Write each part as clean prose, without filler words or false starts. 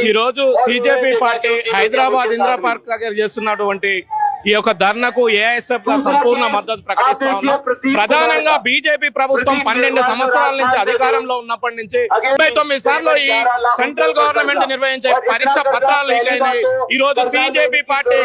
ఈ రోజు సిజేపీ party Hyderabad Indira park దగ్గర చేస్తున్నటువంటి ఈ యొక్క ధర్నాకు ఏఐఎస్ఎఫ్ గా సంపూర్ణ మద్దతు ప్రకటిస్తా ఉన్నాం. ప్రధానంగా బీజేపీ ప్రభుత్వం 12 సంవత్సరాల నుంచి అధికారంలో ఉన్నప్పటి నుంచి 99 సార్లు ఈ సెంట్రల్ గవర్నమెంట్ నిర్వహించే పరీక్ష పత్రాలు లీక్ అయినాయి. ఈ రోజు సిజేపీ పార్టీ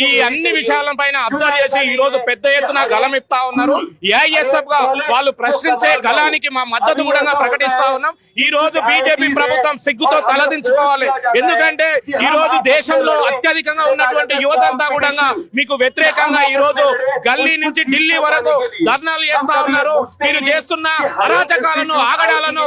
ఈ అన్ని విషయాలపైన అబ్జర్వ్ చేసి ఈ రోజు పెద్ద ఎత్తున గలమిస్తా ఉన్నారు. ఏఐఎస్ఎఫ్ గా వాళ్ళు ప్రశ్నించే గలానికి మా మద్దతు కూడా ప్రకటిస్తా ఉన్నాం. ఈ రోజు బీజేపీ ప్రభుత్వం సిగ్గుతో తలదించుకోవాలి. ఎందుకంటే ఈ రోజు దేశంలో అత్యధికంగా ఉన్నటువంటి యువత అంతా కూడా మీకు వ్యతిరేకంగా ఈ రోజు గల్లీ నుంచి ఢిల్లీ వరకు ధర్నాలు చేస్తా ఉన్నారు. మీరు చేస్తున్న అరాచకాలను ఆగడాలను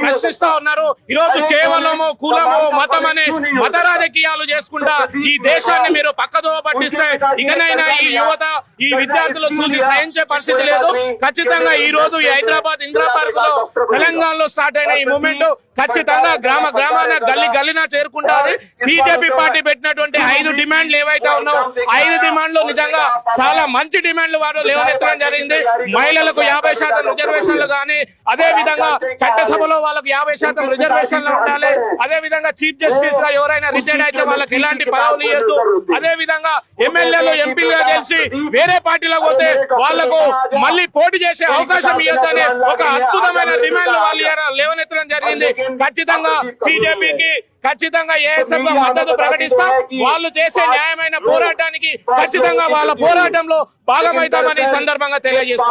ప్రశ్నిస్తా ఉన్నారు. ఈ రోజు కేవలము కులము మతం అని మత రాజకీయాలు చేసుకుంటా ఈ దేశాన్ని మీరు పక్కదోవ పట్టిస్తే ఇకనైనా ఈ యువత ఈ విద్యార్థులు చూసి సహించే పరిస్థితి లేదు. ఖచ్చితంగా ఈ రోజు ఈ హైదరాబాద్ ఇందిరా పార్క్ లో తెలంగాణలో స్టార్ట్ అయిన ఈ మూమెంట్ ఖచ్చితంగా గ్రామ గ్రామాన గల్లీనా చేరుకుంటాది. సిజేపీ పార్టీ పెట్టినటువంటి 5 డిమాండ్లు ఏవైతే ఉన్నాయో 5 డిమాండ్లు నిజంగా చాలా మంచి డిమాండ్లు వారు లేవనెత్తడం జరిగింది. మహిళలకు 50% రిజర్వేషన్లు కానీ, అదే విధంగా చట్టసభలో వాళ్ళకు 50% రిజర్వేషన్లు ఉండాలి. అదే విధంగా చీఫ్ జస్టిస్ గా ఎవరైనా రిటైర్డ్ అయితే వాళ్ళకి ఎలాంటి పదవులు ఇవ్వద్దు. అదే విధంగా ఎమ్మెల్యేలు ఎంపీలుగా గెలిచి వేరే పార్టీలో పోతే వాళ్లకు మళ్ళీ పోటీ చేసే అవకాశం ఇవ్వద్దని ఒక అద్భుతమైన డిమాండ్లు వాళ్ళు లేవనెత్తడం జరిగింది. ఖచ్చితంగా సిజేపీకి ఖచ్చితంగా ఏఎస్ఎఫ్ గా మద్దతు ప్రకటిస్తాం. వాళ్ళు చేసే న్యాయమైన పోరాటానికి ఖచ్చితంగా వాళ్ళ పోరాటంలో భాగమవుతామని సందర్భంగా తెలియజేస్తాం.